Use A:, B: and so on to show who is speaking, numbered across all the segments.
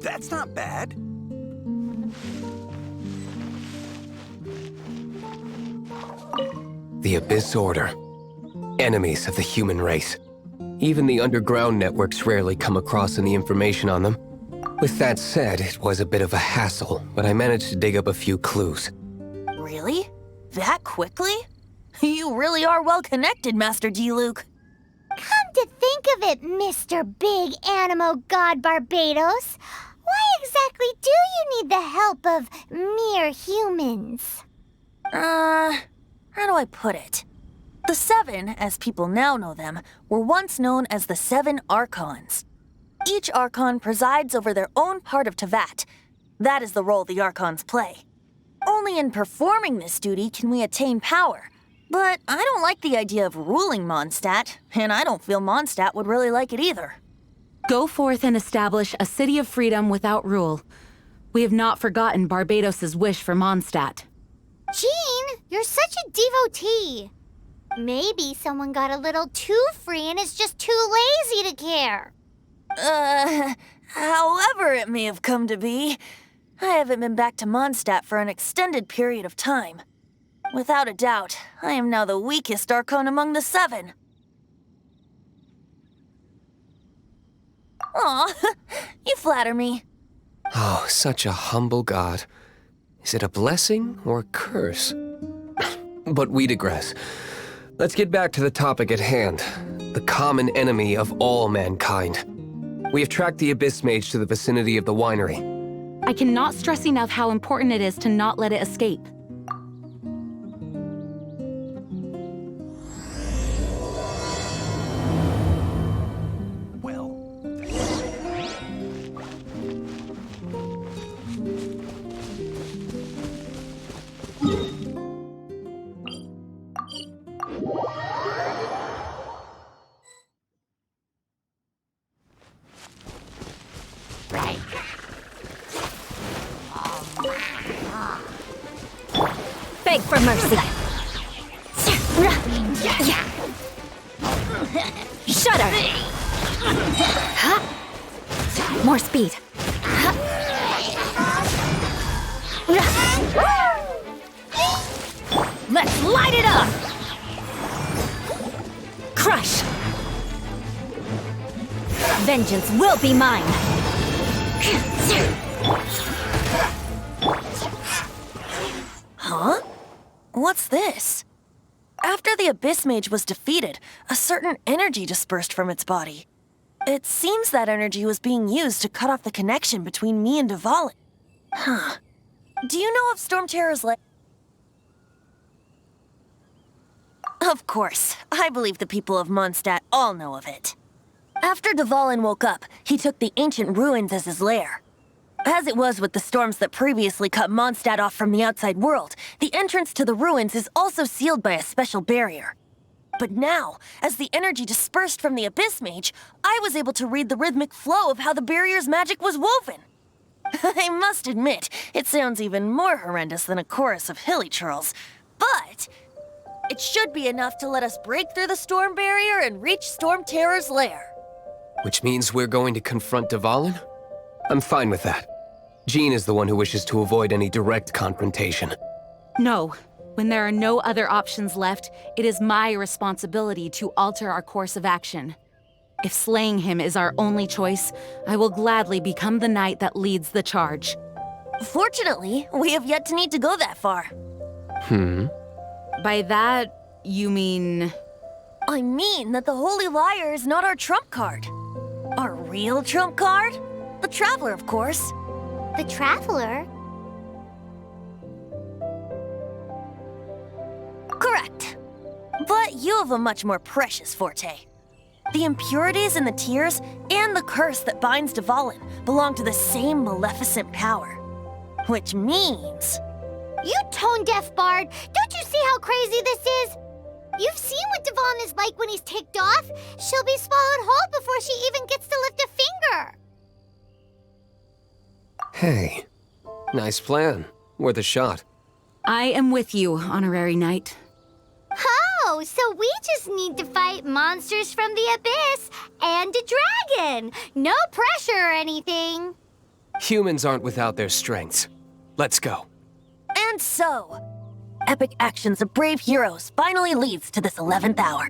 A: That's not bad.
B: The Abyss Order. Enemies of the human race. Even the underground networks rarely come across any information on them. With that said, it was a bit of a hassle, but I managed to dig up a few clues.
C: Really? That quickly? You really are well connected, Master D. Luke.
D: Come to think of it, Mr. Big Animo God Barbados, why exactly do you need the help of mere humans?
C: How do I put it? The Seven, as people now know them, were once known as the Seven Archons. Each Archon presides over their own part of Teyvat. That is the role the Archons play. Only in performing this duty can we attain power. But I don't like the idea of ruling Mondstadt, and I don't feel Mondstadt would really like it either.
E: Go forth and establish a city of freedom without rule. We have not forgotten Barbados' wish for Mondstadt.
D: Jean, you're such a devotee. Maybe someone got a little too free and is just too lazy to care.
C: However it may have come to be, I haven't been back to Mondstadt for an extended period of time. Without a doubt, I am now the weakest Archon among the Seven. Aw, you flatter me.
B: Oh, such a humble god. Is it a blessing or a curse? But we digress. Let's get back to the topic at hand. The common enemy of all mankind. We have tracked the Abyss Mage to the vicinity of the winery.
E: I cannot stress enough how important it is to not let it escape.
A: Well,
D: Beg for mercy. Shudder. More speed. Let's light it up. Crush. Vengeance will be mine.
C: Huh? What's this? After the Abyss Mage was defeated, a certain energy dispersed from its body. It seems that energy was being used to cut off the connection between me and Dvalin. Huh. Do you know of Storm Terror's lair? Of course. I believe the people of Mondstadt all know of it. After Dvalin woke up, he took the ancient ruins as his lair. As it was with the storms that previously cut Mondstadt off from the outside world, the entrance to the ruins is also sealed by a special barrier. But now, as the energy dispersed from the Abyss Mage, I was able to read the rhythmic flow of how the barrier's magic was woven. I must admit, it sounds even more horrendous than a chorus of hilly churls, but it should be enough to let us break through the storm barrier and reach Storm Terror's lair.
B: Which means we're going to confront Dvalin? I'm fine with that. Jean is the one who wishes to avoid any direct confrontation.
E: No. When there are no other options left, it is my responsibility to alter our course of action. If slaying him is our only choice, I will gladly become the knight that leads the charge.
C: Fortunately, we have yet to need to go that far.
E: By that, you mean...
C: I mean that the Holy Liar is not our trump card. Our real trump card? The Traveler, of course.
D: The Traveler?
C: Correct. But you have a much more precious forte. The impurities in the tears and the curse that binds Dvalin belong to the same maleficent power. Which means...
D: You tone-deaf bard! Don't you see how crazy this is? You've seen what Dvalin is like when he's ticked off. She'll be swallowed whole before she even gets to lift a finger.
B: Hey, nice plan. Worth a shot.
E: I am with you, Honorary Knight.
D: Oh, so we just need to fight monsters from the Abyss and a dragon. No pressure or anything.
B: Humans aren't without their strengths. Let's go.
C: And so, epic actions of brave heroes finally leads to this 11th hour.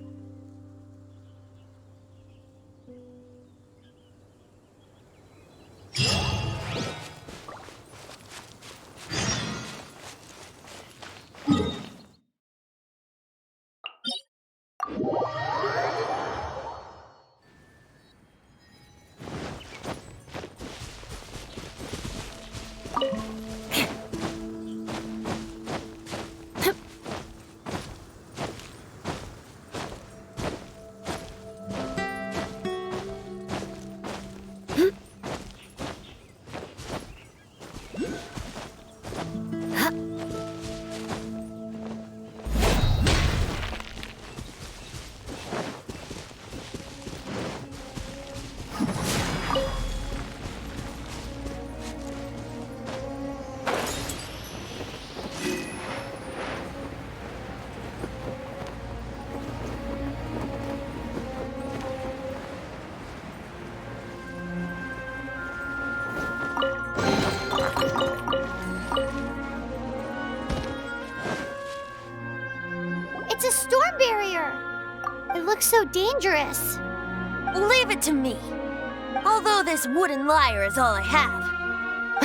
D: It's a storm barrier. It looks so dangerous.
C: Leave it to me. Although this wooden lyre is all I have,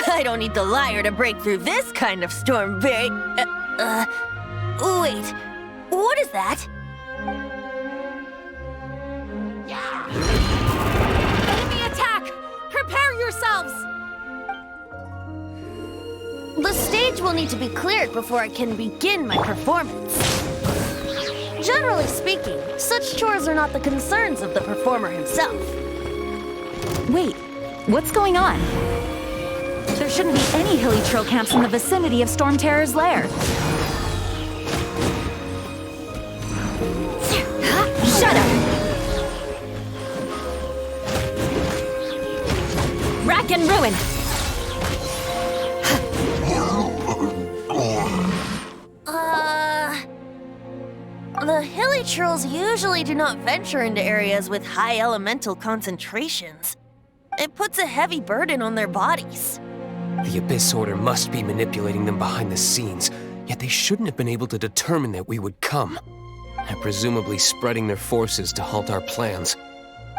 C: I don't need the lyre to break through this kind of storm barrier. Wait, what is that?
E: Enemy attack! Prepare yourselves!
C: The stage will need to be cleared before I can begin my performance. Generally speaking, such chores are not the concerns of the performer himself.
E: Wait, what's going on? There shouldn't be any hilly troll camps in the vicinity of Storm Terror's lair.
C: Shut up!
E: Rack and ruin!
C: The hilly trolls usually do not venture into areas with high elemental concentrations. It puts a heavy burden on their bodies.
B: The Abyss Order must be manipulating them behind the scenes, yet they shouldn't have been able to determine that we would come. And presumably spreading their forces to halt our plans.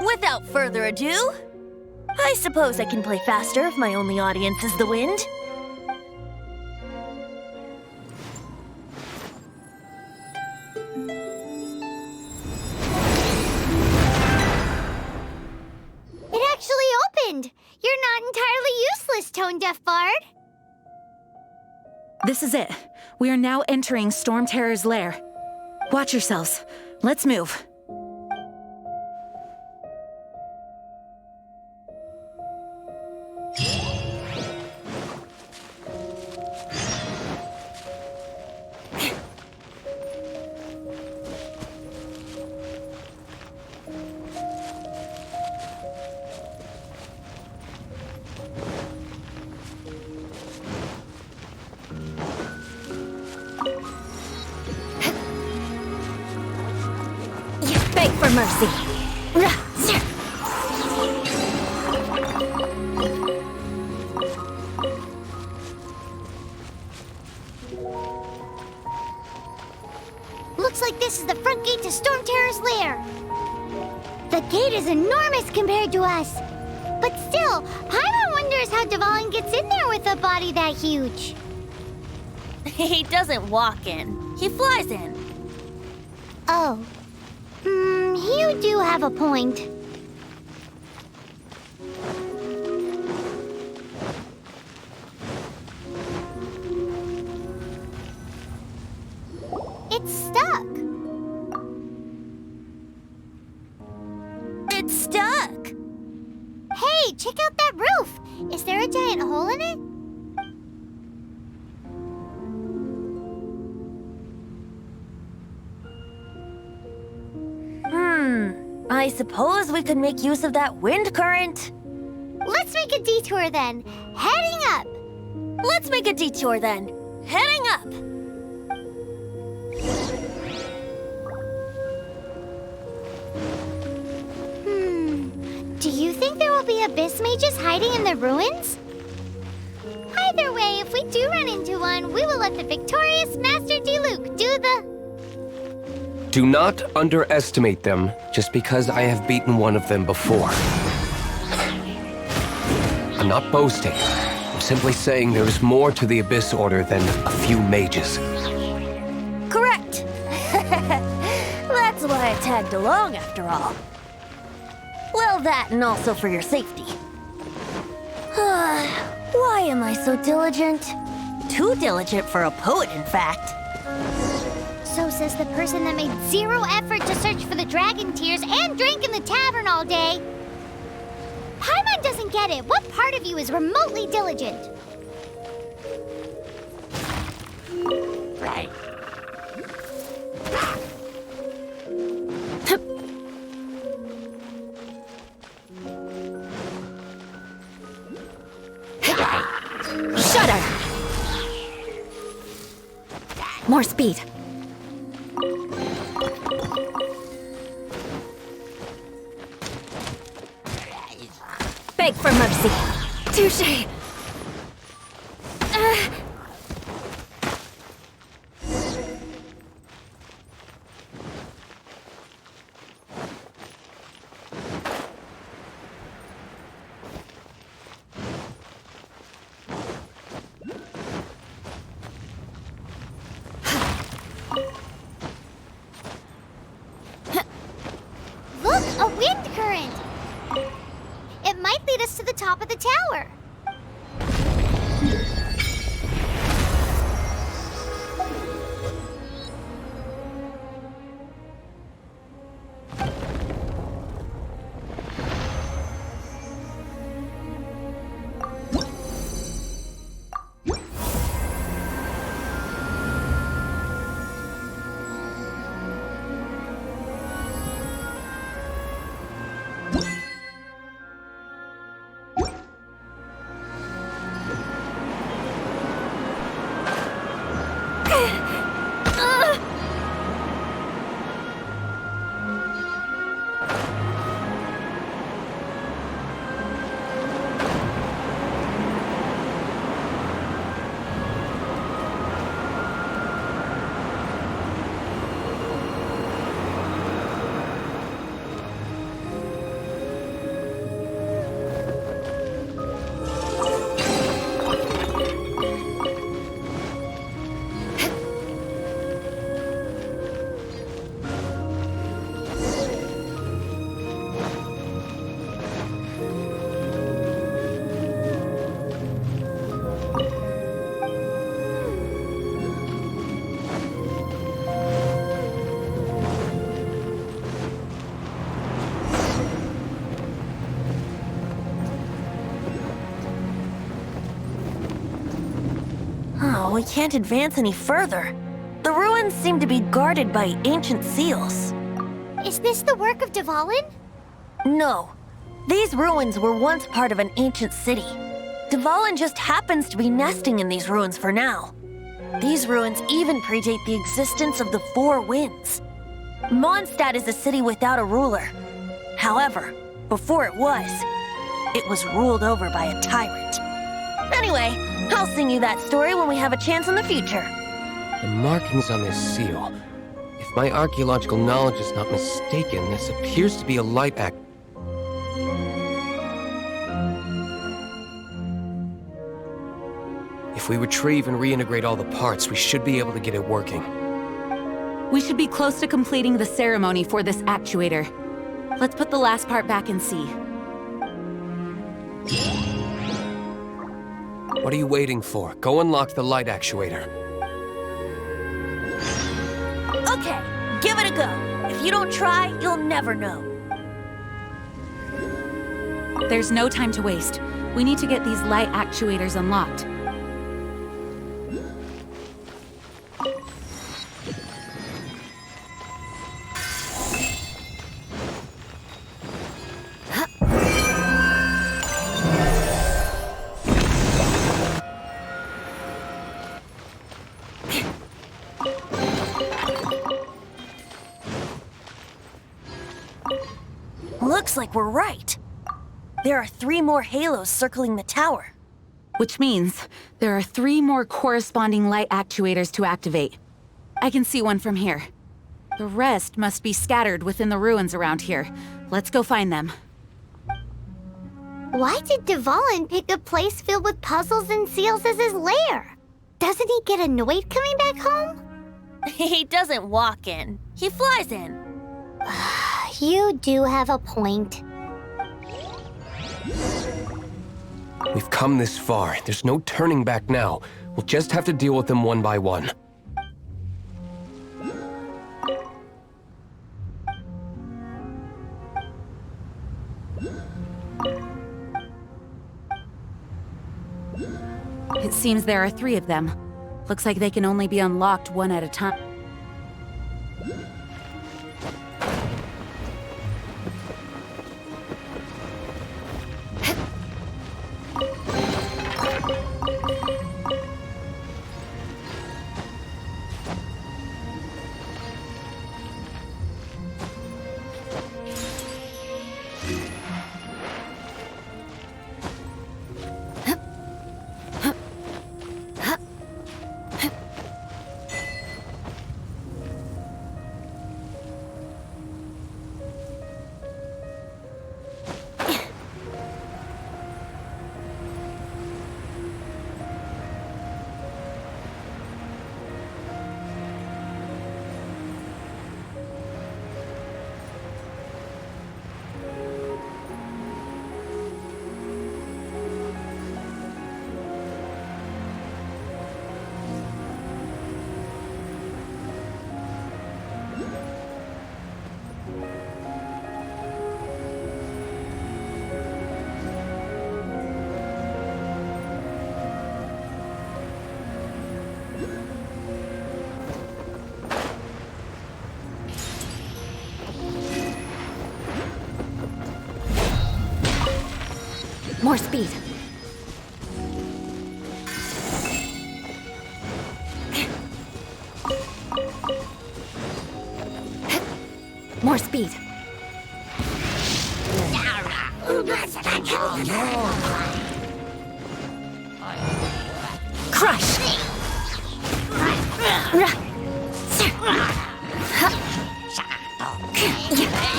C: Without further ado, I suppose I can play faster if my only audience is the wind.
D: It actually opened. You're not entirely useless, Tone Deaf Bard.
E: This is it. We are now entering Storm Terror's lair. Watch yourselves. Let's move.
C: Beg for mercy.
D: Looks like this is the front gate to Storm Terror's lair. The gate is enormous compared to us. But still, Paimon wonders how Dvalin gets in there with a body that huge.
C: He doesn't walk in. He flies in.
D: Oh. You do have a point. It's stuck.
C: It's stuck.
D: Hey, check out that roof. Is there a giant hole in it?
C: I suppose we could make use of that wind current.
D: Let's make a detour then. Heading up.
C: Let's make a detour then. Heading up.
D: Do you think there will be abyss mages hiding in the ruins? Either way, if we do run into one, we will let the victorious Master D-Luke do the...
B: Do not underestimate them just because I have beaten one of them before. I'm not boasting. I'm simply saying there is more to the Abyss Order than a few mages.
C: Correct. That's why I tagged along after all. Well, that and also for your safety. Why am I so diligent? Too diligent for a poet, in fact.
D: So says the person that made zero effort to search for the dragon tears and drank in the tavern all day. Paimon doesn't get it. What part of you is remotely diligent?
C: Right.
E: Shudder! More speed. Beg for mercy. Touché.
D: Look, a wind current! It might lead us to the top of the tower.
C: Oh, we can't advance any further. The ruins seem to be guarded by ancient seals.
D: Is this the work of Dvalin?
C: No. These ruins were once part of an ancient city. Dvalin just happens to be nesting in these ruins for now. These ruins even predate the existence of the Four Winds. Mondstadt is a city without a ruler. However, before it was ruled over by a tyrant. Anyway, I'll sing you that story when we have a chance in the future.
B: The markings on this seal. If my archaeological knowledge is not mistaken, this appears to be a light act. If we retrieve and reintegrate all the parts, we should be able to get it working.
E: We should be close to completing the ceremony for this actuator. Let's put the last part back and see.
B: What are you waiting for? Go unlock the light actuator.
C: Okay, give it a go. If you don't try, you'll never know.
E: There's no time to waste. We need to get these light actuators unlocked.
C: Looks like we're right. There are 3 more halos circling the tower.
E: which means there are 3 more corresponding light actuators to activate. I can see one from here. The rest must be scattered within the ruins around here. Let's go find them.
D: Why did Dvalin pick a place filled with puzzles and seals as his lair? Doesn't he get annoyed coming back home?
C: He doesn't walk in. He flies in.
D: You do have a point.
B: We've come this far. There's no turning back now. We'll just have to deal with them one by one.
E: It seems there are 3 of them. Looks like they can only be unlocked one at a time. More speed. More speed. Crush.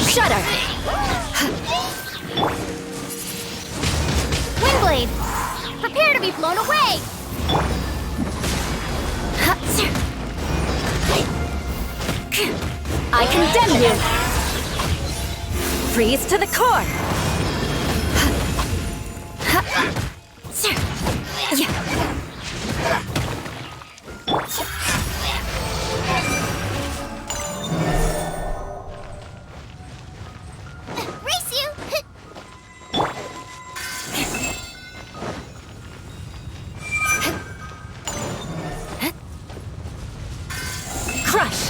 E: Shudder.
D: Windblade! Prepare to be blown away!
E: I condemn you! Freeze to the core!
D: Race you!
E: Crush!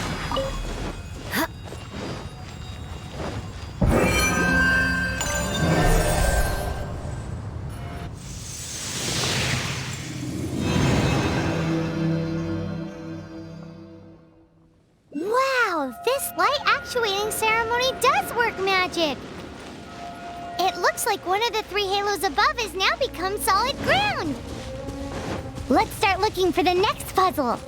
D: Wow, this light actuating ceremony does work magic! It looks like one of the 3 halos above has now become solid ground! Let's start looking for the next puzzle!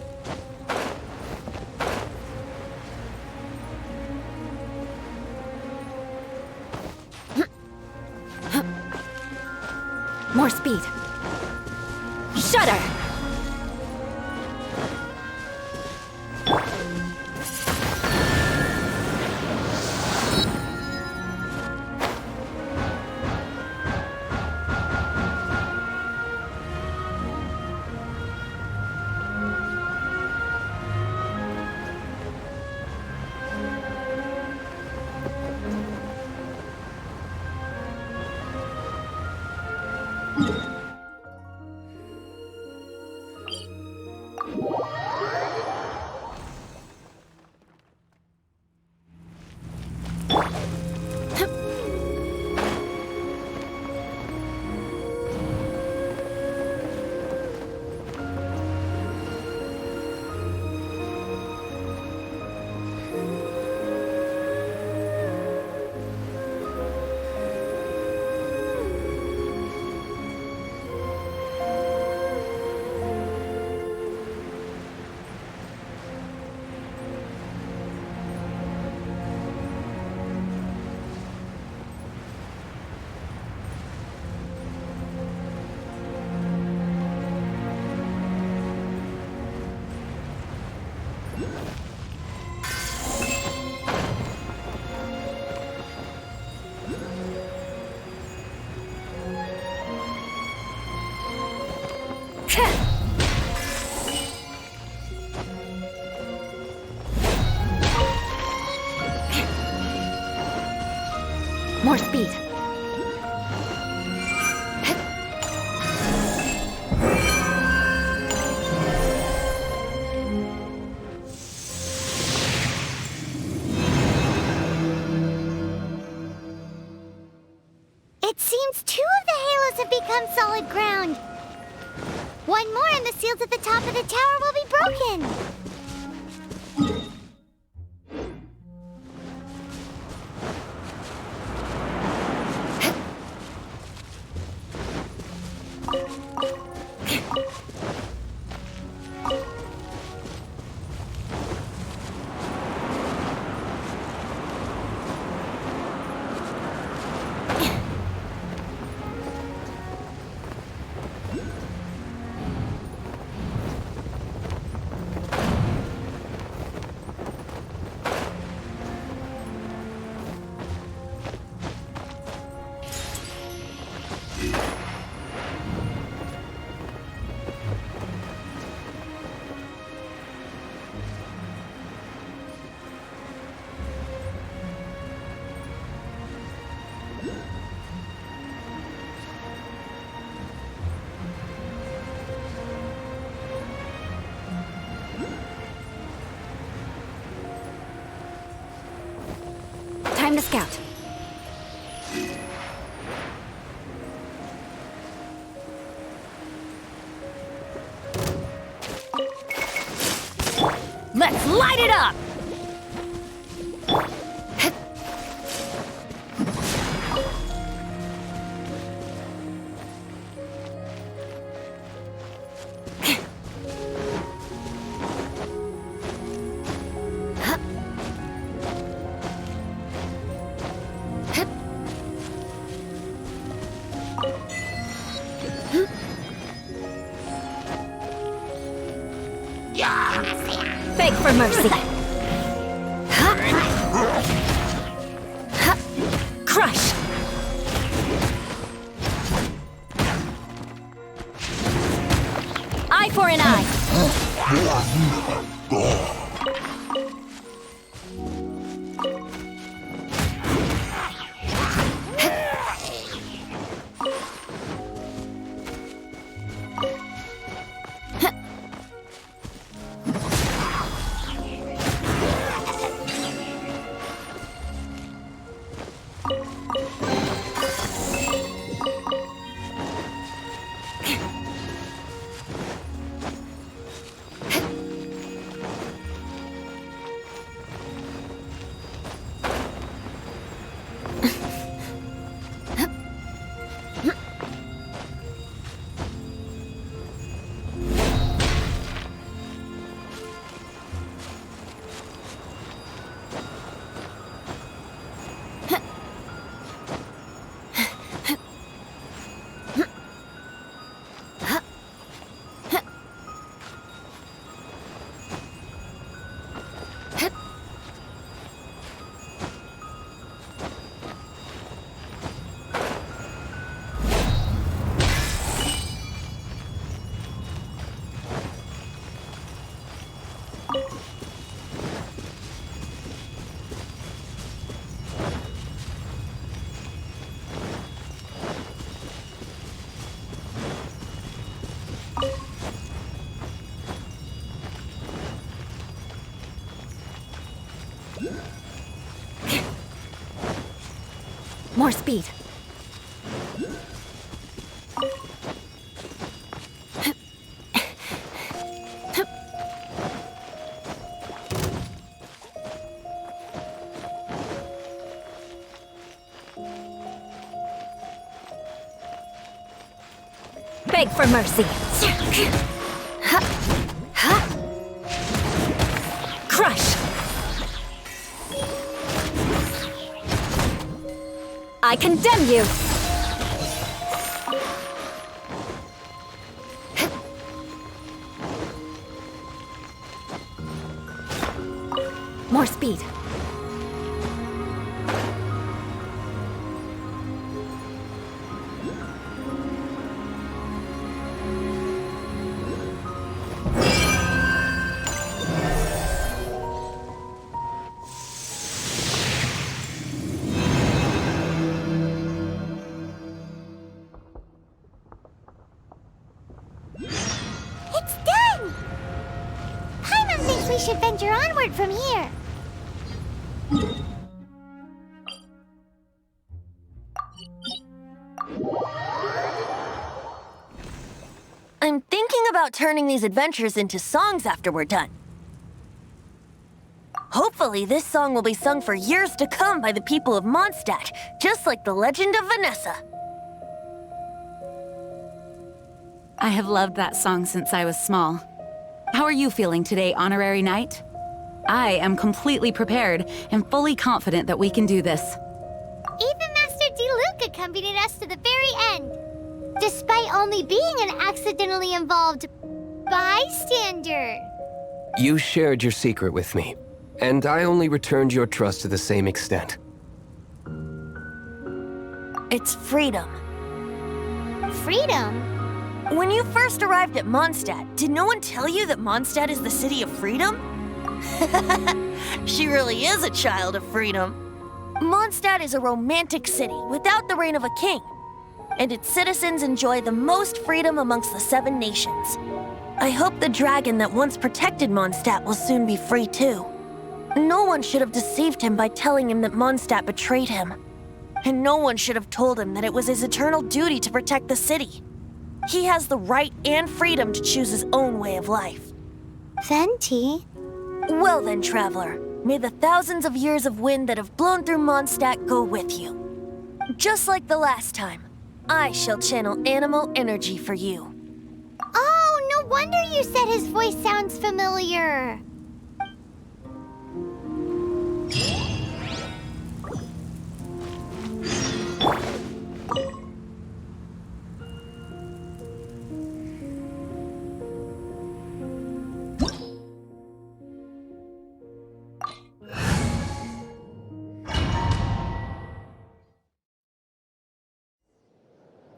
E: More speed. Shudder! More speed.
D: It seems 2 of the halos have become solid ground. One more and the seals at the top of the tower will be broken.
E: Time to scout. Let's light it up! Beg for mercy. Crush. Eye for an eye. More speed. Beg for mercy. Crush. I condemn you! More speed.
D: we should venture onward from here.
C: I'm thinking about turning these adventures into songs after we're done. Hopefully, this song will be sung for years to come by the people of Mondstadt, just like the legend of Vanessa.
E: I have loved that song since I was small. How are you feeling today, Honorary Knight? I am completely prepared and fully confident that we can do this.
D: Even Master Diluc accompanied us to the very end, despite only being an accidentally involved bystander.
B: You shared your secret with me, and I only returned your trust to the same extent.
C: It's freedom.
D: Freedom?
C: When you first arrived at Mondstadt, did no one tell you that Mondstadt is the city of freedom? She really is a child of freedom. Mondstadt is a romantic city without the reign of a king, and its citizens enjoy the most freedom amongst the 7 nations. I hope the dragon that once protected Mondstadt will soon be free too. No one should have deceived him by telling him that Mondstadt betrayed him. And no one should have told him that it was his eternal duty to protect the city. He has the right and freedom to choose his own way of life.
D: Venti?
C: Well then, traveler, may the thousands of years of wind that have blown through Mondstadt go with you. Just like the last time, I shall channel animal energy for you.
D: Oh, no wonder you said his voice sounds familiar.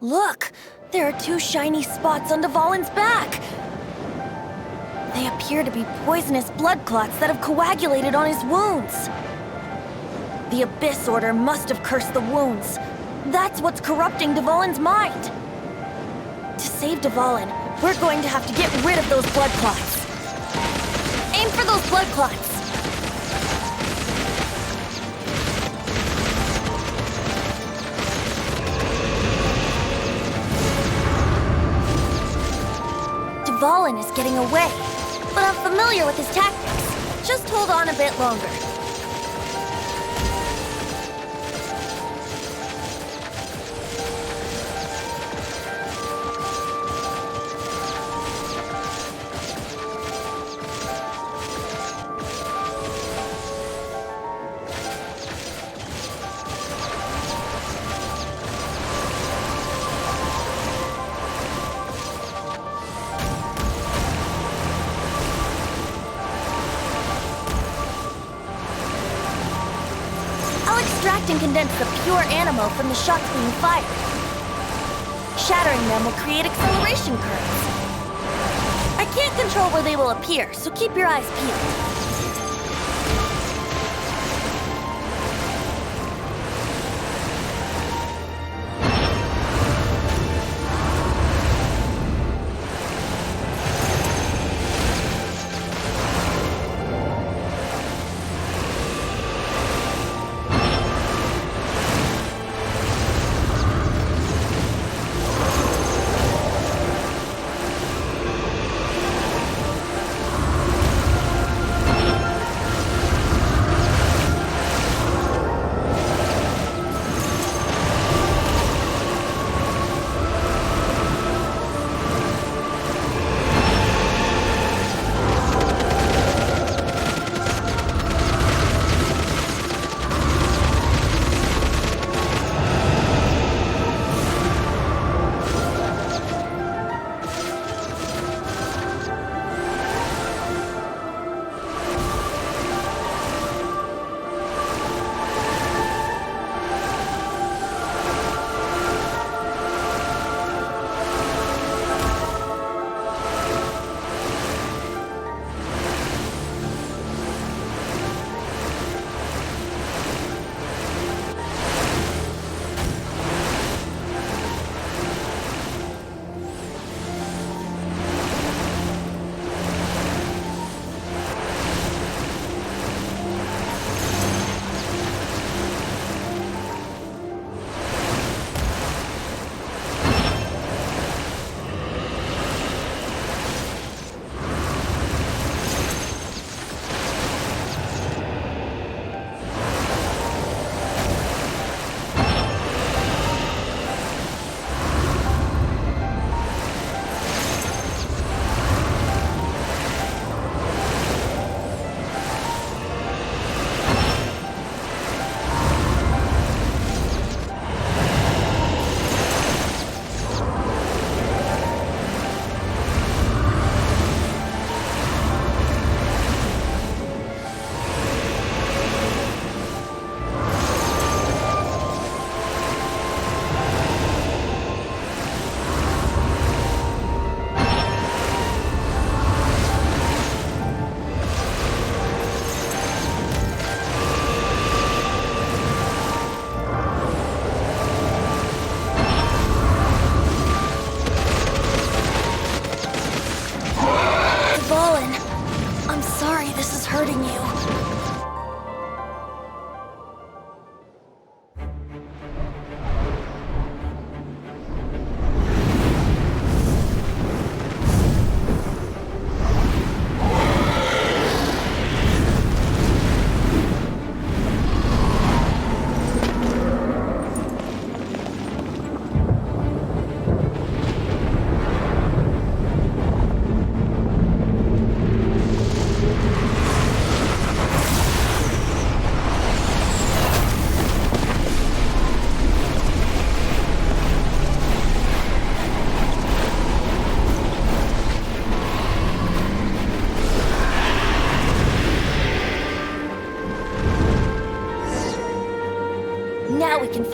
C: Look! There are 2 shiny spots on Dvalin's back! They appear to be poisonous blood clots that have coagulated on his wounds. The Abyss Order must have cursed the wounds. That's what's corrupting Dvalin's mind. To save Dvalin, we're going to have to get rid of those blood clots. Aim for those blood clots! Dvalin is getting away, but I'm familiar with his tactics. Just hold on a bit longer. Extract and condense the pure animal from the shots being fired. Shattering them will create acceleration currents. I can't control where they will appear, so keep your eyes peeled.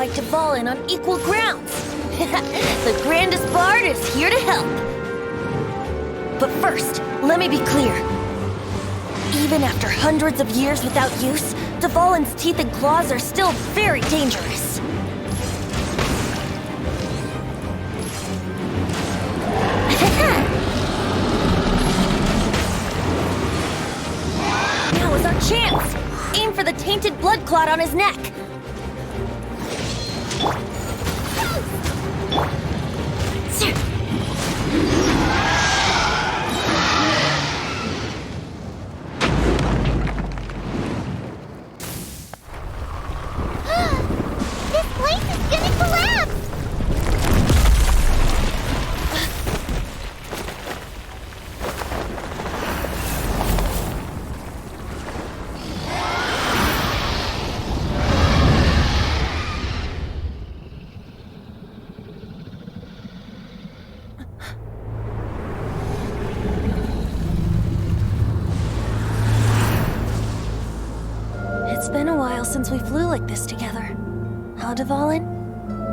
C: fight Dvalin on equal grounds. The grandest bard is here to help. But first, let me be clear. Even after hundreds of years without use, Dvalin's teeth and claws are still very dangerous. Now is our chance! Aim for the tainted blood clot on his neck.
D: This place is gonna collapse!
C: It's been a while since we flew like this together. Huh, Dvalin?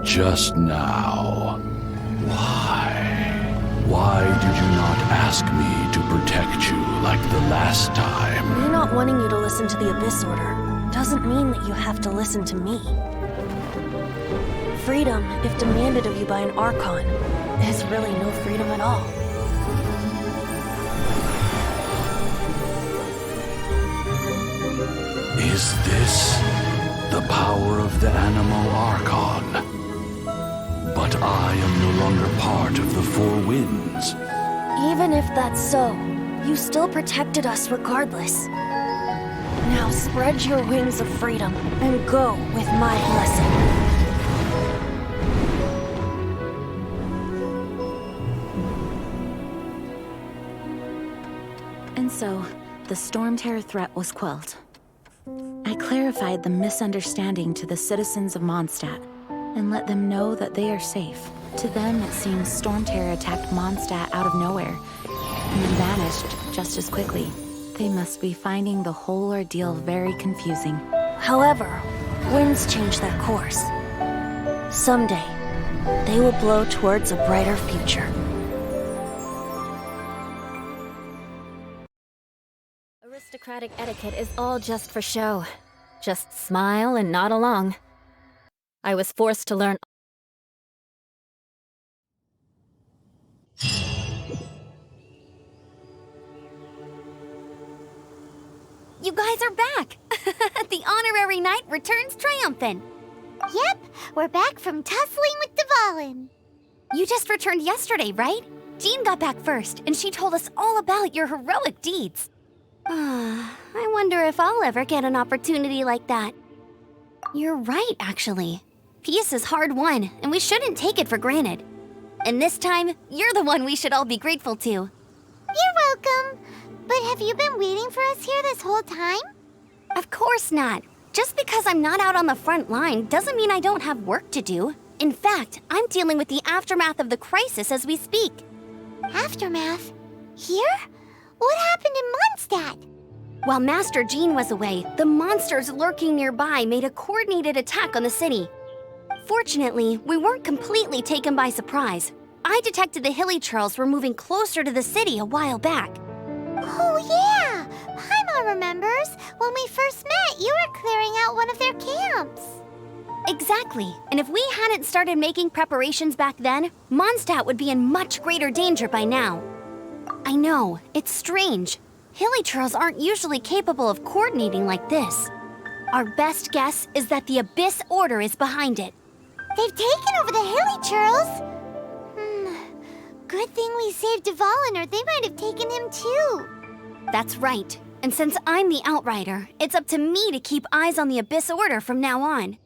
A: Just now. Why? Why did you not ask me to protect you like the last time?
C: Me not wanting you to listen to the Abyss Order doesn't mean that you have to listen to me. Freedom, if demanded of you by an Archon, is really no freedom at all.
A: Is this the power of the Animo Archon? But I am no longer part of the Four Winds.
C: Even if that's so, you still protected us regardless. Now spread your wings of freedom and go with my blessing.
E: And so, the Storm Terror threat was quelled. I clarified the misunderstanding to the citizens of Mondstadt and let them know that they are safe. To them, it seems Storm Terror attacked Mondstadt out of nowhere and then vanished just as quickly. They must be finding the whole ordeal very confusing.
C: However, winds change their course. Someday, they will blow towards a brighter future.
F: Aristocratic etiquette is all just for show. Just smile and nod along. I was forced to learn.
G: You guys are back! The honorary knight returns triumphant.
D: Yep, we're back from tussling with Dvalin.
G: You just returned yesterday, right? Jean got back first, and she told us all about your heroic deeds. I wonder if I'll ever get an opportunity like that. You're right, actually. Peace is hard won, and we shouldn't take it for granted. And this time, you're the one we should all be grateful to.
D: You're welcome. But have you been waiting for us here this whole time?
G: Of course not. Just because I'm not out on the front line doesn't mean I don't have work to do. In fact, I'm dealing with the aftermath of the crisis as we speak.
D: Aftermath? Here? What happened in Mondstadt?
G: While Master Jean was away, the monsters lurking nearby made a coordinated attack on the city. Fortunately, we weren't completely taken by surprise. I detected the Hilly Churls were moving closer to the city a while back.
D: Oh yeah! Paimon remembers. When we first met, you were clearing out one of their camps.
G: Exactly. And if we hadn't started making preparations back then, Mondstadt would be in much greater danger by now. I know, it's strange. Hilly Churls aren't usually capable of coordinating like this. Our best guess is that the Abyss Order is behind it.
D: They've taken over the Hilly Churls. Good thing we saved Dvalin, or they might have taken him too.
G: That's right. And since I'm the Outrider, it's up to me to keep eyes on the Abyss Order from now on.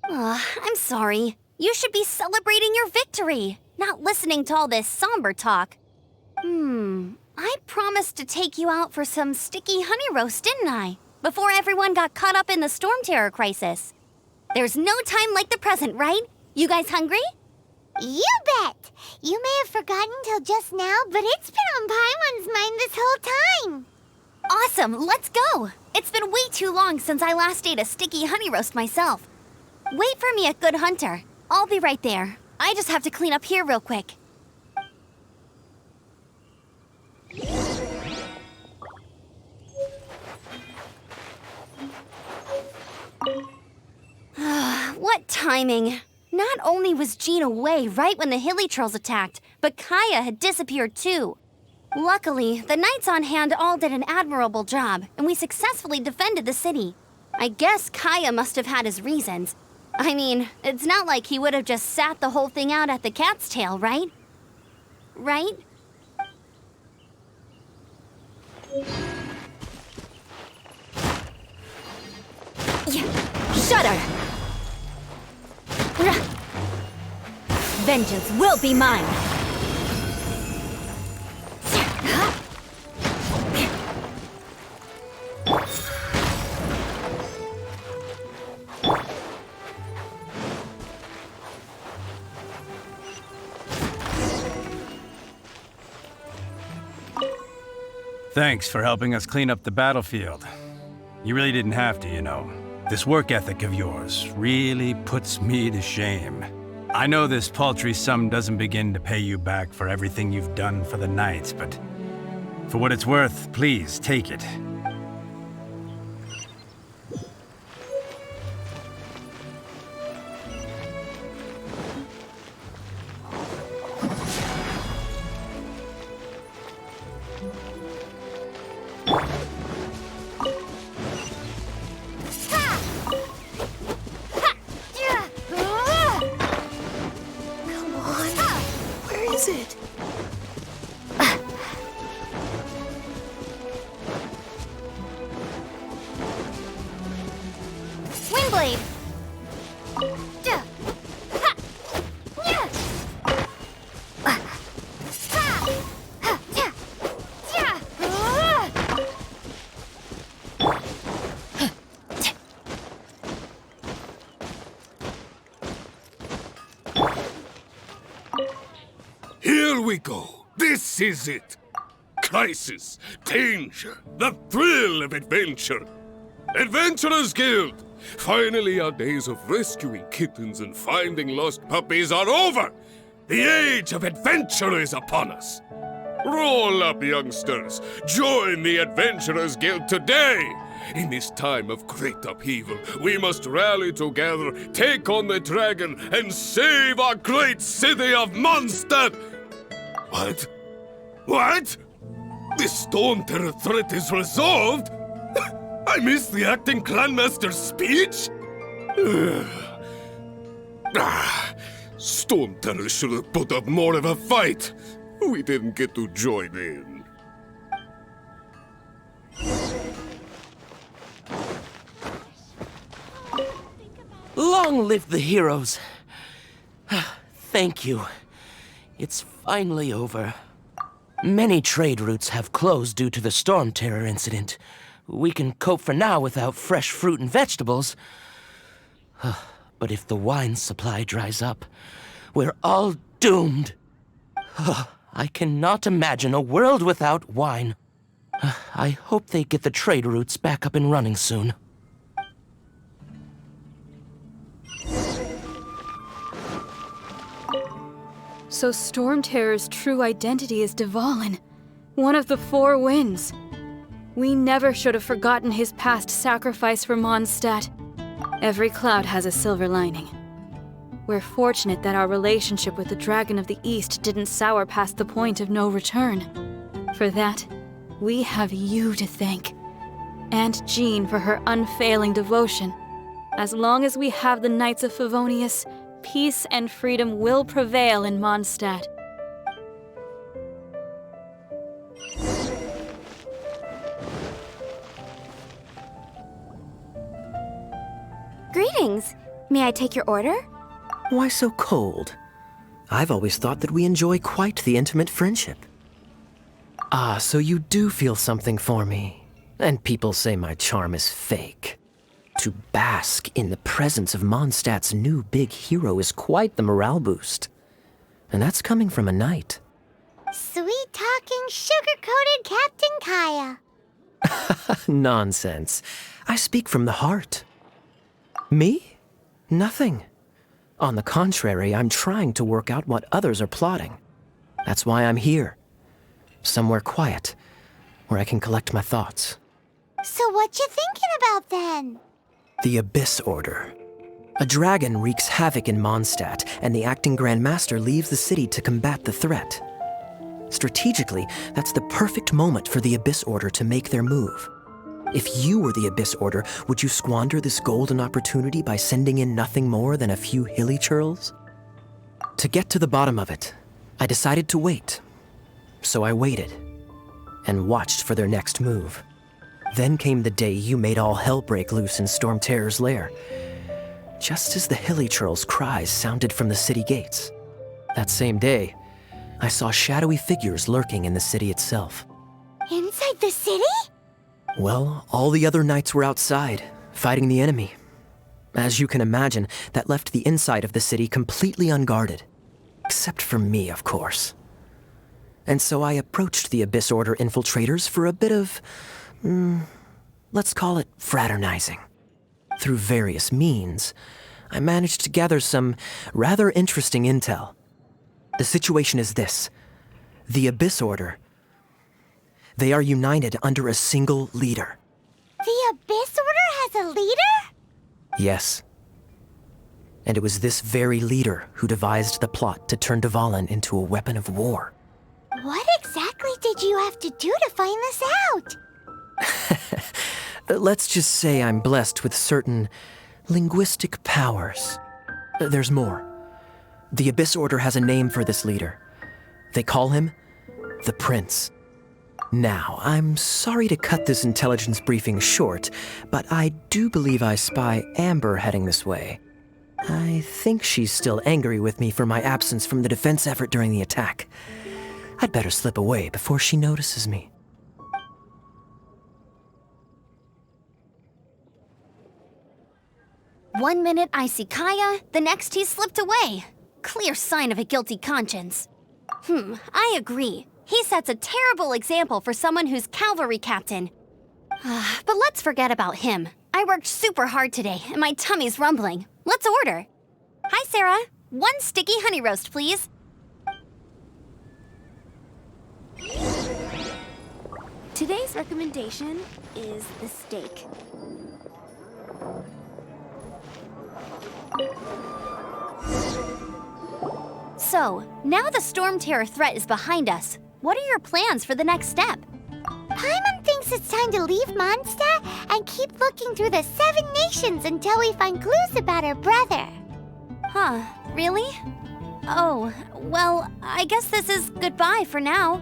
G: I'm sorry. You should be celebrating your victory, not listening to all this somber talk. I promised to take you out for some sticky honey roast, didn't I? Before everyone got caught up in the Storm Terror crisis. There's no time like the present, right? You guys hungry?
D: You bet! You may have forgotten till just now, but it's been on Paimon's mind this whole time.
G: Awesome, let's go! It's been way too long since I last ate a sticky honey roast myself. Wait for me at Good Hunter. I'll be right there. I just have to clean up here real quick. What timing! Not only was Jean away right when the Hilly Trolls attacked, but Kaya had disappeared too. Luckily, the knights on hand all did an admirable job, and we successfully defended the city. I guess Kaya must have had his reasons. I mean, it's not like he would have just sat the whole thing out at the cat's tail, right? Right?
F: Shudder! Vengeance will be mine!
H: Thanks for helping us clean up the battlefield. You really didn't have to, you know. This work ethic of yours really puts me to shame. I know this paltry sum doesn't begin to pay you back for everything you've done for the Knights, but for what it's worth, please take it.
D: Windblade!
I: Here we go. This is it. Crisis, danger, the thrill of adventure. Adventurers Guild! Finally, our days of rescuing kittens and finding lost puppies are over! The age of adventure is upon us! Roll up, youngsters! Join the Adventurers Guild today! In this time of great upheaval, we must rally together, take on the dragon, and save our great city of Mondstadt! What? What? The Storm Terror threat is resolved? I missed the acting clanmaster's speech? Storm Terror should have put up more of a fight. We didn't get to join in.
J: Long live the heroes. Thank you. It's finally over. Many trade routes have closed due to the Storm Terror incident. We can cope for now without fresh fruit and vegetables. But if the wine supply dries up, we're all doomed. I cannot imagine a world without wine. I hope they get the trade routes back up and running soon.
K: So Storm Terror's true identity is Dvalin, one of the Four Winds. We never should have forgotten his past sacrifice for Mondstadt. Every cloud has a silver lining. We're fortunate that our relationship with the Dragon of the East didn't sour past the point of no return. For that, we have you to thank. And Jean for her unfailing devotion. As long as we have the Knights of Favonius, peace and freedom will prevail in Mondstadt.
G: Greetings. May I take your order?
L: Why so cold? I've always thought that we enjoy quite the intimate friendship. Ah, so you do feel something for me. And people say my charm is fake. To bask in the presence of Mondstadt's new big hero is quite the morale boost. And that's coming from a knight.
D: Sweet-talking, sugar-coated Captain Kaya.
L: Nonsense. I speak from the heart. Me? Nothing. On the contrary, I'm trying to work out what others are plotting. That's why I'm here. Somewhere quiet, where I can collect my thoughts.
D: So what you thinking about then?
L: The Abyss Order. A dragon wreaks havoc in Mondstadt, and the acting Grand Master leaves the city to combat the threat. Strategically, that's the perfect moment for the Abyss Order to make their move. If you were the Abyss Order, would you squander this golden opportunity by sending in nothing more than a few hilly churls? To get to the bottom of it, I decided to wait. So I waited, and watched for their next move. Then came the day you made all hell break loose in Storm Terror's lair, just as the hilly churls' cries sounded from the city gates. That same day, I saw shadowy figures lurking in the city itself.
D: Inside the city?
L: Well, all the other knights were outside, fighting the enemy. As you can imagine, that left the inside of the city completely unguarded. Except for me, of course. And so I approached the Abyss Order infiltrators for a bit of, let's call it fraternizing. Through various means, I managed to gather some rather interesting intel. The situation is this. The Abyss Order, they are united under a single leader.
D: The Abyss Order has a leader?
L: Yes. And it was this very leader who devised the plot to turn Dvalin into a weapon of war.
D: What exactly did you have to do to find this out?
L: Let's just say I'm blessed with certain linguistic powers. There's more. The Abyss Order has a name for this leader. They call him the Prince. Now, I'm sorry to cut this intelligence briefing short, but I do believe I spy Amber heading this way. I think she's still angry with me for my absence from the defense effort during the attack. I'd better slip away before she notices me.
G: One minute I see Kaya, the next he slipped away. Clear sign of a guilty conscience. I agree. He sets a terrible example for someone who's cavalry captain. But let's forget about him. I worked super hard today, and my tummy's rumbling. Let's order. Hi, Sarah. 1 sticky honey roast, please.
M: Today's recommendation is the steak.
G: So, now the Storm Terror threat is behind us. What are your plans for the next step?
D: Paimon thinks it's time to leave Mondstadt and keep looking through the 7 nations until we find clues about her brother.
G: Huh, really? Oh, well, I guess this is goodbye for now.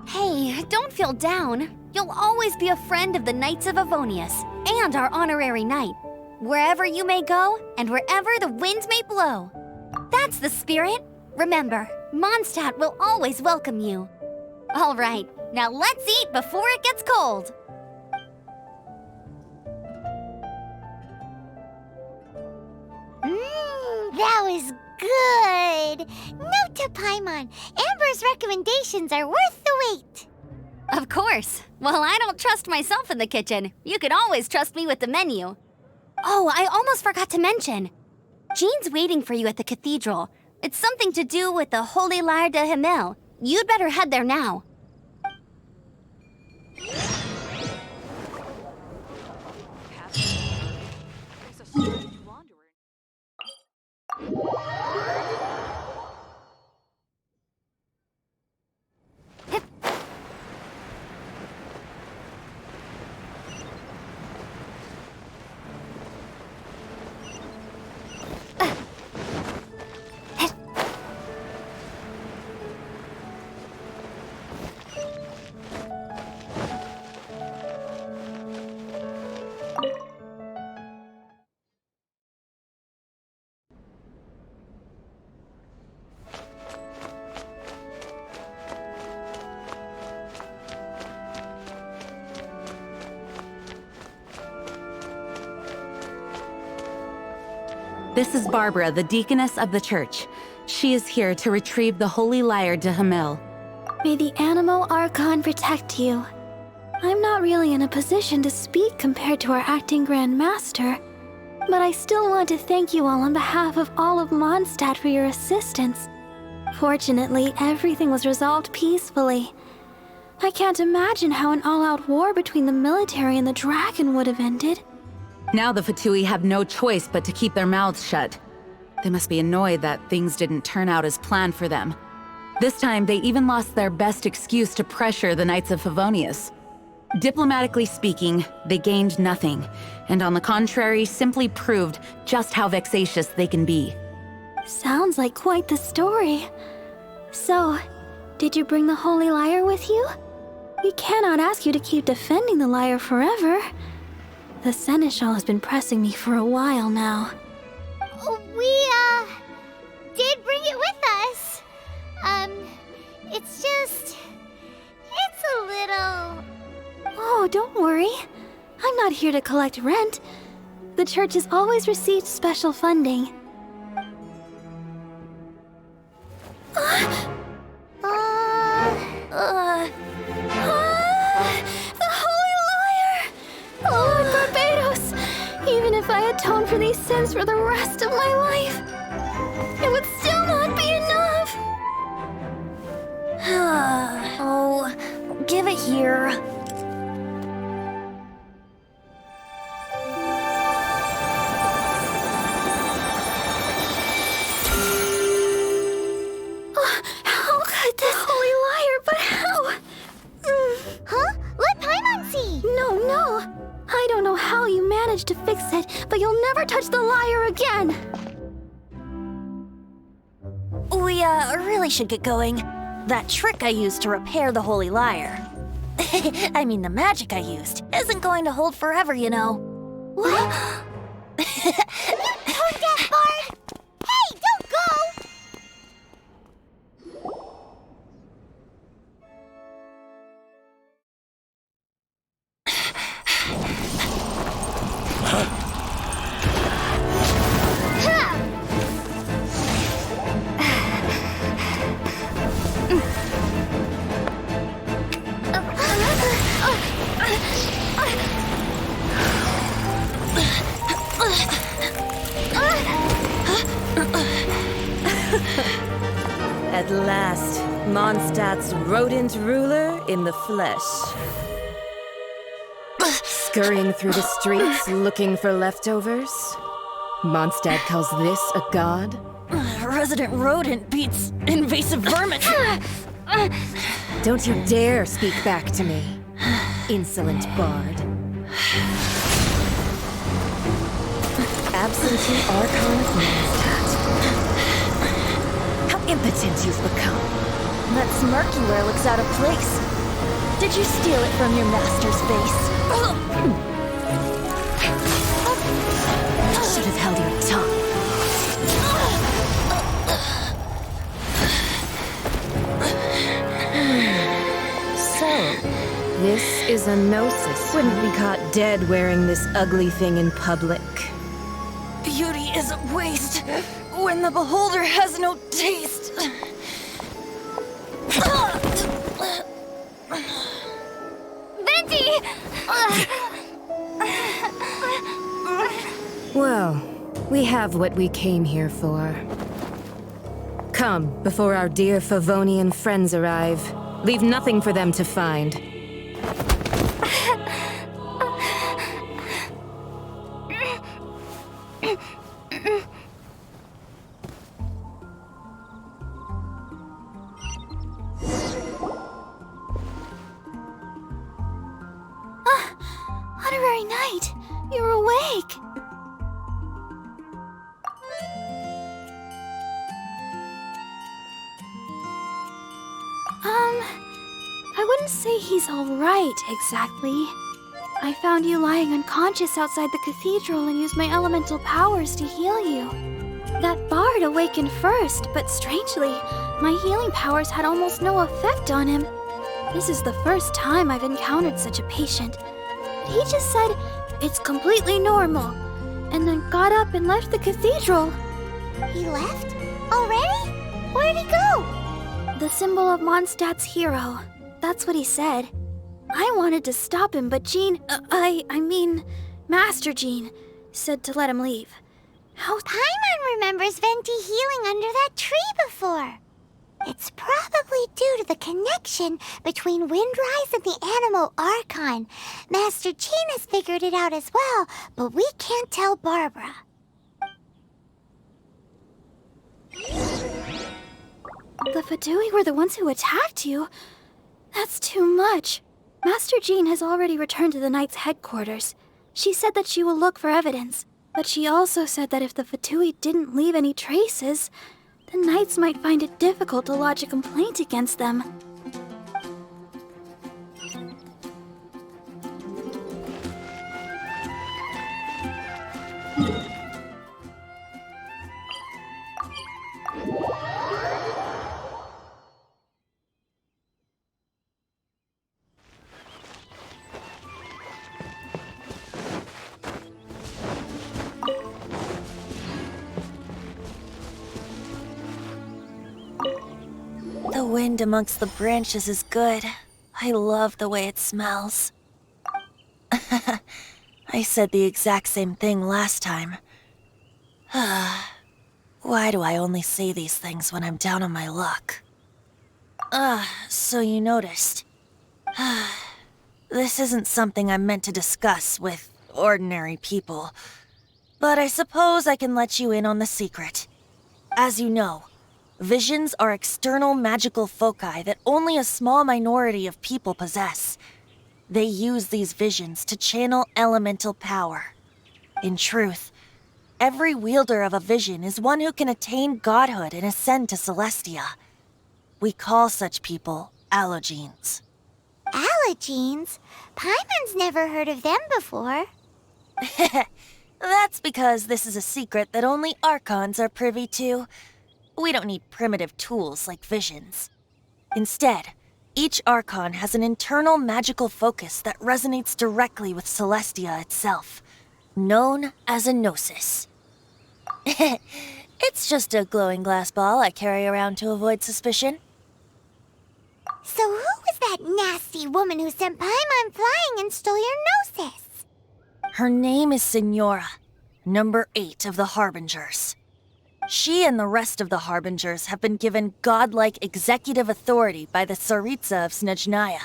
G: Hey, don't feel down. You'll always be a friend of the Knights of Avonius and our honorary knight. Wherever you may go and wherever the winds may blow. That's the spirit. Remember, Mondstadt will always welcome you. All right, now let's eat before it gets cold.
D: That was good. Note to Paimon, Amber's recommendations are worth the wait.
G: Of course. Well, I don't trust myself in the kitchen. You can always trust me with the menu. Oh, I almost forgot to mention. Jean's waiting for you at the cathedral. It's something to do with the Holy Lyre de Himmel. You'd better head there now.
E: This is Barbara, the deaconess of the church. She is here to retrieve the Holy Lyre de Himmel.
K: May the Animo Archon protect you. I'm not really in a position to speak compared to our acting Grand Master. But I still want to thank you all on behalf of all of Mondstadt for your assistance. Fortunately, everything was resolved peacefully. I can't imagine how an all-out war between the military and the dragon would have ended.
E: Now the Fatui have no choice but to keep their mouths shut. They must be annoyed that things didn't turn out as planned for them. This time, they even lost their best excuse to pressure the Knights of Favonius. Diplomatically speaking, they gained nothing, and on the contrary, simply proved just how vexatious they can be.
K: Sounds like quite the story. So, did you bring the Holy Lyre with you? We cannot ask you to keep defending the lyre forever. The Seneschal has been pressing me for a while now.
D: We, did bring it with us. It's a little...
K: Oh, don't worry. I'm not here to collect rent. The church has always received special funding. The Holy Lyre! Lord Barbados! Even if I atone for these sins for the rest of my life, it would still not be enough!
C: Oh, give it here.
K: How could this Holy Lyre, but how?
D: Huh? Let Paimon see!
K: No. I don't know how you managed to fix it, but you'll never touch the lyre again!
C: We, really should get going. That trick I used to repair the Holy Lyre. I mean, the magic I used isn't going to hold forever, you know.
D: What? Tone deaf, Bard! Hey, don't go!
N: At last, Mondstadt's rodent ruler in the flesh. Scurrying through the streets looking for leftovers? Mondstadt calls this a god?
C: Resident rodent beats invasive vermin.
N: Don't you dare speak back to me, insolent bard. Absentee Archon of Mondstadt. How impotent you've become.
C: That smirky wear looks out of place. Did you steal it from your master's base?
N: You should have held your tongue. So, this is a gnosis. Wouldn't be caught dead wearing this ugly thing in public.
C: Beauty is a waste when the beholder has no taste.
D: Venti!
N: Well, we have what we came here for. Come, before our dear Favonian friends arrive. Leave nothing for them to find.
K: Honorary Knight, you're awake. I wouldn't say he's all right, exactly. I found you lying unconscious outside the cathedral and used my elemental powers to heal you. That bard awakened first, but strangely, my healing powers had almost no effect on him. This is the first time I've encountered such a patient. But he just said, it's completely normal, and then got up and left the cathedral.
D: He left? Already? Where'd he go?
K: The symbol of Mondstadt's hero. That's what he said. I wanted to stop him, but Jean, I mean, Master Jean,
D: said to let him leave. How Paimon remembers Venti healing under that tree before. It's probably due to the connection between Windrise and the animal Archon. Master Jean has figured it out as well, but we can't tell Barbara.
K: The Fatui were the ones who attacked you? That's too much. Master Jean has already returned to the Knight's headquarters. She said that she will look for evidence, but she also said that if the Fatui didn't leave any traces, the Knights might find it difficult to lodge a complaint against them.
C: The wind amongst the branches is good. I love the way it smells. I said the exact same thing last time. Why do I only say these things when I'm down on my luck? So you noticed. This isn't something I'm meant to discuss with ordinary people, but I suppose I can let you in on the secret. As you know, visions are external magical foci that only a small minority of people possess. They use these visions to channel elemental power. In truth, every wielder of a vision is one who can attain godhood and ascend to Celestia. We call such people allogenes.
D: Allogenes? Paimon's never heard of them before.
C: That's because this is a secret that only Archons are privy to. We don't need primitive tools like visions. Instead, each Archon has an internal magical focus that resonates directly with Celestia itself, known as a gnosis. It's just a glowing glass ball I carry around to avoid suspicion.
D: So who was that nasty woman who sent Paimon flying and stole your gnosis?
C: Her name is Signora, number 8 of the Harbingers. She and the rest of the Harbingers have been given godlike executive authority by the Tsaritsa of Snezhnaya,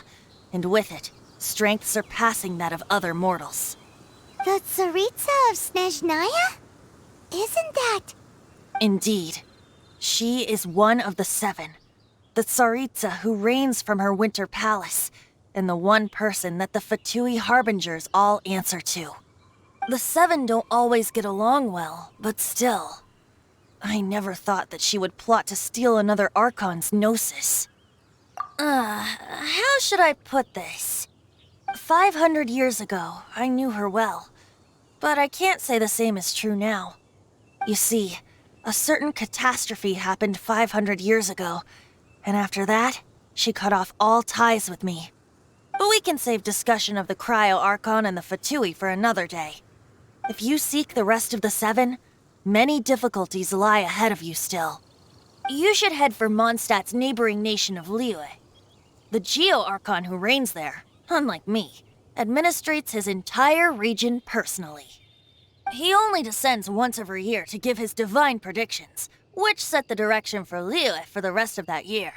C: and with it, strength surpassing that of other mortals.
D: The Tsaritsa of Snezhnaya? Isn't that...
C: Indeed. She is one of the 7, the Tsaritsa who reigns from her winter palace, and the one person that the Fatui Harbingers all answer to. The 7 don't always get along well, but still... I never thought that she would plot to steal another Archon's gnosis. How should I put this? 500 years ago, I knew her well. But I can't say the same is true now. You see, a certain catastrophe happened 500 years ago, and after that, she cut off all ties with me. But we can save discussion of the Cryo-Archon and the Fatui for another day. If you seek the rest of the 7, many difficulties lie ahead of you still. You should head for Mondstadt's neighboring nation of Liyue. The Geo-Archon who reigns there, unlike me, administrates his entire region personally. He only descends once every year to give his divine predictions, which set the direction for Liyue for the rest of that year.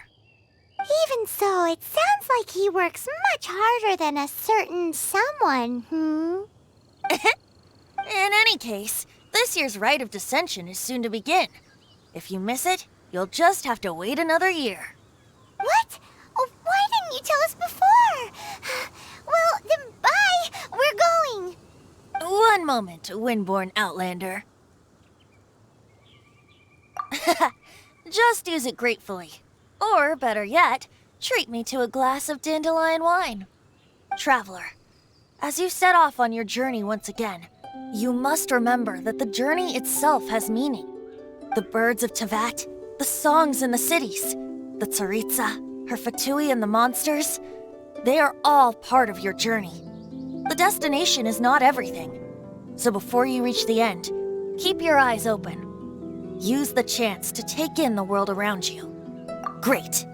D: Even so, it sounds like he works much harder than a certain someone,
C: In any case, this year's Rite of Descension is soon to begin. If you miss it, you'll just have to wait another year.
D: What? Oh, why didn't you tell us before? Well, then bye! We're going!
C: One moment, Windborn Outlander. Just use it gratefully. Or, better yet, treat me to a glass of dandelion wine. Traveler, as you set off on your journey once again, you must remember that the journey itself has meaning. The birds of Tevat, the songs in the cities, the Tsaritsa, her Fatui and the monsters, they are all part of your journey. The destination is not everything. So before you reach the end, keep your eyes open. Use the chance to take in the world around you. Great.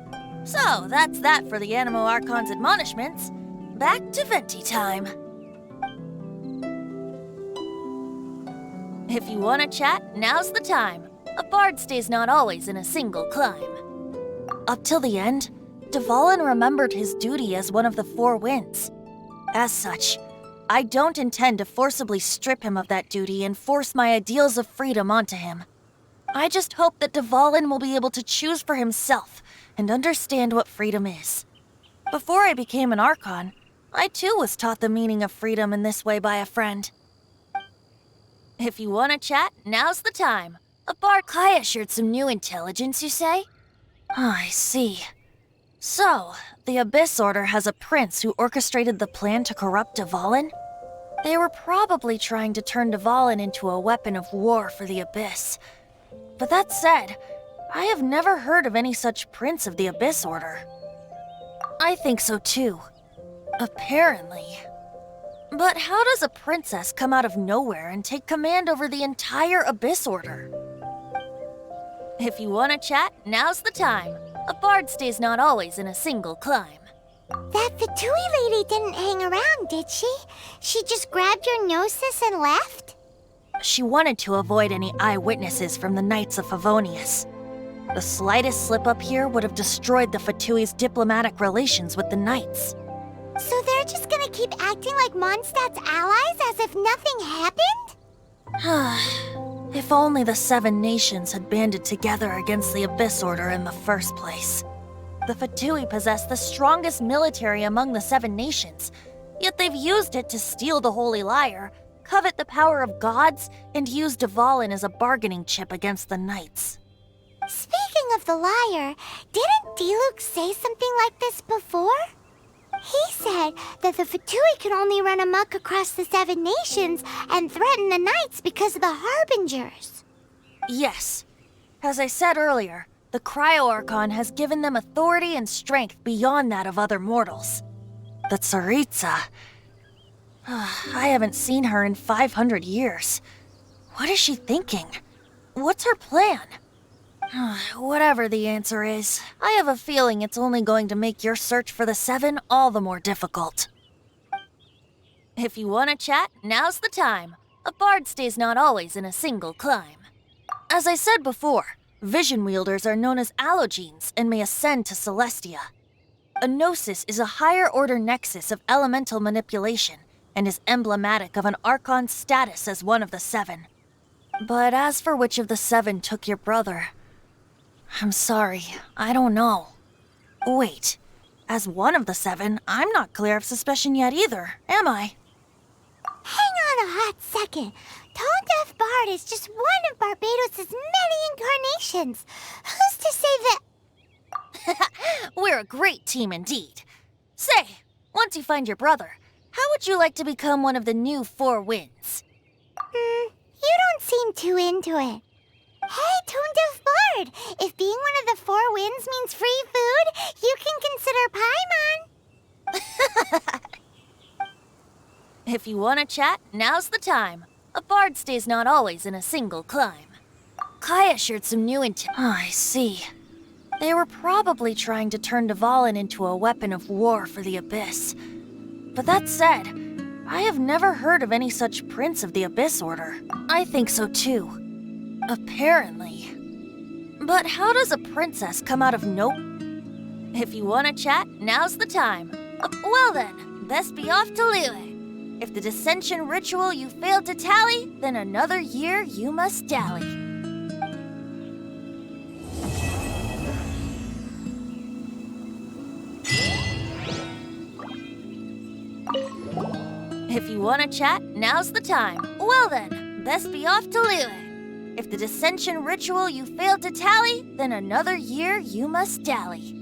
C: So that's that for the Animo Archon's admonishments. Back to Venti time. If you want to chat, now's the time. A bard stays not always in a single climb. Up till the end, Dvalin remembered his duty as one of the Four Winds. As such, I don't intend to forcibly strip him of that duty and force my ideals of freedom onto him. I just hope that Dvalin will be able to choose for himself and understand what freedom is. Before I became an Archon, I too was taught the meaning of freedom in this way by a friend. If you want to chat, now's the time. A bard Kaya shared some new intelligence, you say? I see. So, the Abyss Order has a prince who orchestrated the plan to corrupt Dvalin? They were probably trying to turn Dvalin into a weapon of war for the Abyss. But that said, I have never heard of any such prince of the Abyss Order. I think so too. Apparently. But how does a princess come out of nowhere and take command over the entire Abyss Order? If you want to chat, now's the time. A bard stays not always in a single climb.
D: That Fatui lady didn't hang around, did she? She just grabbed your gnosis and left?
C: She wanted to avoid any eyewitnesses from the Knights of Favonius. The slightest slip-up here would have destroyed the Fatui's diplomatic relations with the Knights.
D: So they're just gonna keep acting like Mondstadt's allies as if nothing happened?
C: If only the Seven Nations had banded together against the Abyss Order in the first place. The Fatui possess the strongest military among the Seven Nations, yet they've used it to steal the Holy Lyre, covet the power of gods, and use Dvalin as a bargaining chip against the Knights.
D: Speaking of the lyre, didn't Diluc say something like this before? He said that the Fatui can only run amok across the Seven Nations and threaten the Knights because of the Harbingers.
C: Yes. As I said earlier, the Cryo-Archon has given them authority and strength beyond that of other mortals. The Tsaritsa... I haven't seen her in 500 years. What is she thinking? What's her plan? Whatever the answer is, I have a feeling it's only going to make your search for the Seven all the more difficult. If you want to chat, now's the time. A bard stays not always in a single climb. As I said before, vision wielders are known as allogenes and may ascend to Celestia. A gnosis is a higher-order nexus of elemental manipulation and is emblematic of an Archon's status as one of the Seven. But as for which of the Seven took your brother, I'm sorry, I don't know. Wait, as one of the Seven, I'm not clear of suspicion yet either, am I?
D: Hang on a hot second. Tone Deaf Bard is just one of Barbados' many incarnations. Who's to say that...
C: We're a great team indeed. Say, once you find your brother, how would you like to become one of the new Four Winds?
D: You don't seem too into it. Hey, Tone Deaf Bard, if being one of the Four Winds means free food, you can consider Paimon.
C: If you want to chat, now's the time. A bard stays not always in a single climb. Kaya shared some new I see. They were probably trying to turn Dvalin into a weapon of war for the Abyss. But that said, I have never heard of any such prince of the Abyss Order. I think so too. Apparently. But how does a princess come out of If you want to chat, now's the time. Well then, best be off to Liyue. If the dissension ritual you failed to tally, then another year you must dally. If you want to chat, now's the time. Well then, best be off to Liyue. If the dissension ritual you failed to tally, then another year you must dally.